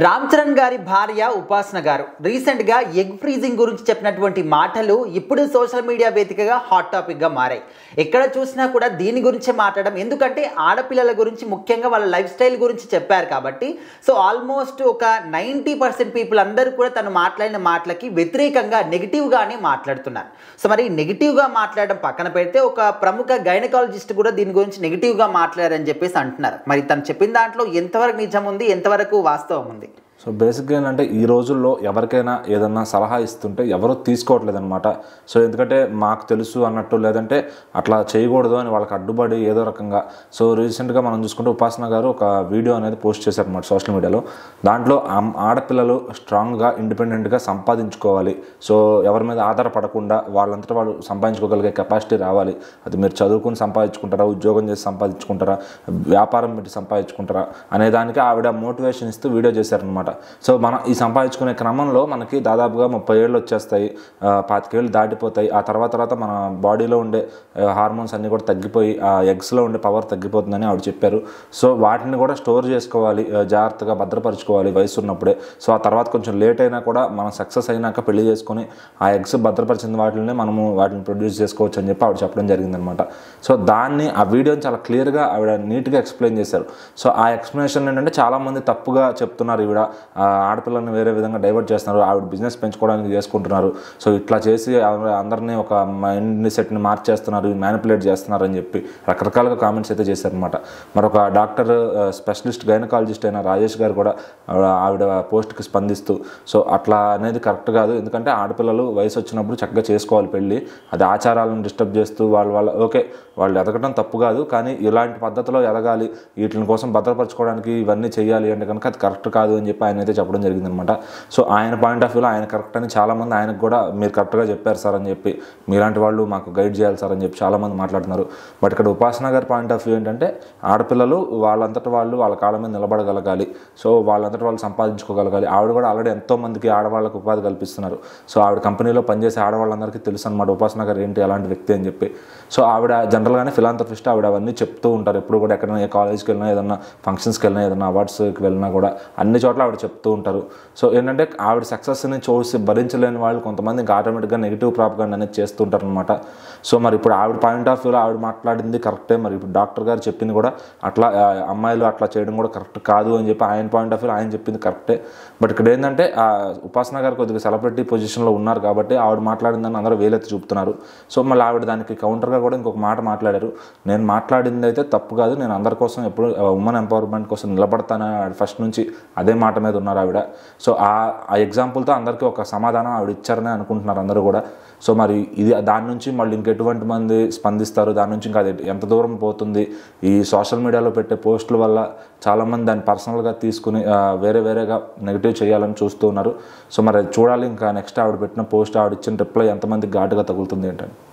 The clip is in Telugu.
రామ్ చరణ్ గారి భార్య ఉపాసన గారు రీసెంట్ గా ఎగ్ ఫ్రీజింగ్ గురించి చెప్పినటువంటి మాటలు ఇప్పుడు సోషల్ మీడియా వేదికగా హాట్ టాపిక్ గా మారాయి. ఎక్కడ చూసినా కూడా దీని గురించే మాట్లాడడం, ఎందుకంటే ఆడపిల్లల గురించి ముఖ్యంగా వాళ్ళ లైఫ్ స్టైల్ గురించి చెప్పారు కాబట్టి. సో ఆల్మోస్ట్ ఒక 90% పీపుల్ అందరూ కూడా తను మాట్లాడిన మాటలకి వ్యతిరేకంగా నెగిటివ్ గానే మాట్లాడుతున్నారు. సో మరి నెగిటివ్ గా మాట్లాడడం పక్కన పెడితే ఒక ప్రముఖ గైనకాలజిస్ట్ కూడా దీని గురించి నెగిటివ్ గా మాట్లాడారని చెప్పేసి అంటున్నారు. మరి తను చెప్పిన దాంట్లో ఎంతవరకు నిజం ఉంది, ఎంతవరకు వాస్తవం ఉంది? సో బేసిక్గా ఏంటంటే ఈ రోజుల్లో ఎవరికైనా ఏదన్నా సలహా ఇస్తుంటే ఎవరూ తీసుకోవట్లేదు అనమాట. సో ఎందుకంటే మాకు తెలుసు అన్నట్టు, లేదంటే అట్లా చేయకూడదు అని వాళ్ళకి అడ్డుపడి ఏదో రకంగా. సో రీసెంట్గా మనం చూసుకుంటే ఉపాసన గారు ఒక వీడియో అనేది పోస్ట్ చేశారనమాట సోషల్ మీడియాలో. దాంట్లో ఆడపిల్లలు స్ట్రాంగ్గా ఇండిపెండెంట్గా సంపాదించుకోవాలి, సో ఎవరి మీద ఆధారపడకుండా వాళ్ళంతటా వాళ్ళు సంపాదించుకోగలిగే కెపాసిటీ రావాలి. అది మీరు చదువుకుని సంపాదించుకుంటారా, ఉద్యోగం చేసి సంపాదించుకుంటారా, వ్యాపారం పెట్టి సంపాదించుకుంటారా అనే దానికి ఆవిడ మోటివేషన్ ఇస్తూ వీడియో చేశారనమాట. సో మనం ఈ సంపాదించుకునే క్రమంలో మనకి దాదాపుగా 30 ఏళ్ళు వచ్చేస్తాయి, 25 ఏళ్ళు దాటిపోతాయి. ఆ తర్వాత మన బాడీలో ఉండే హార్మోన్స్ అన్నీ కూడా తగ్గిపోయి ఆ ఎగ్స్లో ఉండే పవర్ తగ్గిపోతుందని ఆవిడ చెప్పారు. సో వాటిని కూడా స్టోర్ చేసుకోవాలి, జాగ్రత్తగా భద్రపరచుకోవాలి వయసు ఉన్నప్పుడే. సో ఆ తర్వాత కొంచెం లేట్ అయినా కూడా మనం సక్సెస్ అయినాక పెళ్లి చేసుకొని ఆ ఎగ్స్ భద్రపరిచిన వాటిని మనము వాటిని ప్రొడ్యూస్ చేసుకోవచ్చు అని చెప్పి ఆవిడ చెప్పడం జరిగిందనమాట. సో దాన్ని ఆ వీడియోని చాలా క్లియర్గా ఆవిడ నీట్గా ఎక్స్ప్లెయిన్ చేశారు. సో ఆ ఎక్స్ప్లెనేషన్ ఏంటంటే చాలామంది తప్పుగా చెప్తున్నారు, ఈవిడ ఆడపిల్లల్ని వేరే విధంగా డైవర్ట్ చేస్తున్నారు, ఆవిడ బిజినెస్ పెంచుకోవడానికి చేసుకుంటున్నారు, సో ఇట్లా చేసి అందరినీ ఒక మైండ్ సెట్ని మార్చేస్తున్నారు, మ్యానిపులేట్ చేస్తున్నారు అని చెప్పి రకరకాలుగా కామెంట్స్ అయితే చేశారనమాట. మరొక డాక్టర్ స్పెషలిస్ట్ గైనకాలజిస్ట్ అయిన రాజేష్ గారు కూడా ఆవిడ పోస్ట్కి స్పందిస్తూ, సో అట్లా అనేది కరెక్ట్ కాదు, ఎందుకంటే ఆడపిల్లలు వయసు వచ్చినప్పుడు చక్కగా చేసుకోవాలి పెళ్ళి, అది ఆచారాలను డిస్టర్బ్ చేస్తూ ఓకే వాళ్ళు ఎదగడం తప్పు కాదు, కానీ ఇలాంటి పద్ధతిలో ఎదగాలి, వీటి కోసం భద్రపరచుకోవడానికి ఇవన్నీ చేయాలి అంటే కనుక అది కరెక్ట్ కాదు అని చెప్పి ఆయన అయితే చెప్పడం జరిగిందనమాట. సో ఆయన పాయింట్ ఆఫ్ వ్యూలో ఆయన కరెక్ట్ అని చాలామంది ఆయనకు కూడా మీరు కరెక్ట్గా చెప్పారు సార్ అని చెప్పి, మీలాంటి వాళ్ళు మాకు గైడ్ చేయాలి సార్ అని చెప్పి చాలామంది మాట్లాడుతున్నారు. బట్ ఇక్కడ ఉపాసన గారి పాయింట్ ఆఫ్ వ్యూ ఏంటంటే ఆడపిల్లలు వాళ్ళంతట వాళ్ళు వాళ్ళ కాళ్ళ మీద నిలబడగలగాలి, సో వాళ్ళంతట వాళ్ళు సంపాదించుకోగలగాలి. ఆవిడ కూడా ఆల్రెడీ ఎంతోమందికి ఆడవాళ్ళకు ఉపాధి కల్పిస్తున్నారు. సో ఆవిడ కంపెనీలో పనిచేసే ఆడవాళ్ళందరికీ తెలుసు అనమాట ఉపాసన గారు ఏంటి ఎలాంటి వ్యక్తి అని చెప్పి. సో ఆవిడ జనరల్గానే ఫిలాంథ్రపిస్ట్, ఆవిడ అవన్నీ చెప్తూ ఉంటారు ఎప్పుడు కూడా. ఎక్కడైనా ఏ కాలేజ్కి వెళ్ళినా, ఏదన్నా ఫంక్షన్స్కి వెళ్ళినా, ఏదైనా అవార్డ్స్కి వెళ్ళినా కూడా అన్ని చోట్ల ఆవిడ చెప్తూ ఉంటారు. సో ఏంటంటే ఆవిడ సక్సెస్ని చూసి భరించలేని వాళ్ళు కొంతమంది ఇంకా ఆటోమేటిక్గా నెగిటివ్ ప్రాపగండా అనేది చేస్తుంటారు అనమాట. సో మరి ఇప్పుడు ఆవిడ పాయింట్ ఆఫ్ వ్యూలో ఆవిడ మాట్లాడింది కరెక్టే, మరి ఇప్పుడు డాక్టర్ గారు చెప్పింది కూడా అట్లా అమ్మాయిలు అట్లా చేయడం కూడా కరెక్ట్ కాదు అని చెప్పి ఆయన పాయింట్ ఆఫ్ వ్యూలో ఆయన చెప్పింది కరెక్టే. బట్ ఇక్కడ ఏంటంటే ఉపాసన గారు కొద్దిగా సెలబ్రిటీ పొజిషన్లో ఉన్నారు కాబట్టి ఆవిడ మాట్లాడిందని అందరూ వేలెత్తి చూపుతున్నారు. సో మళ్ళీ ఆవిడ దానికి కౌంటర్గా కూడా ఇంకొక మాట మాట్లాడారు, నేను మాట్లాడింది అయితే తప్పు కాదు, నేను అందరి కోసం ఎప్పుడు ఉమెన్ ఎంపవర్మెంట్ కోసం నిలబడతాను ఫస్ట్ నుంచి అదే మాట మీద ఉన్నారు ఆవిడ. సో ఆ ఎగ్జాంపుల్తో అందరికీ ఒక సమాధానం ఆవిడ ఇచ్చారని అనుకుంటున్నారు అందరూ కూడా. సో మరి ఇది దాని నుంచి మళ్ళీ ఇంకెటువంటి మంది స్పందిస్తారు, దాని నుంచి ఇంకా అది ఎంత దూరం పోతుంది, ఈ సోషల్ మీడియాలో పెట్టే పోస్టుల వల్ల చాలామంది దాన్ని పర్సనల్గా తీసుకుని వేరేగా నెగిటివ్ చేయాలని చూస్తూ ఉన్నారు. సో మరి అది చూడాలి, ఇంకా నెక్స్ట్ ఆవిడ పెట్టిన పోస్ట్ ఆవిడ ఇచ్చిన రిప్లై ఎంతమందికి ఘాటుగా తగులుతుంది ఏంటని.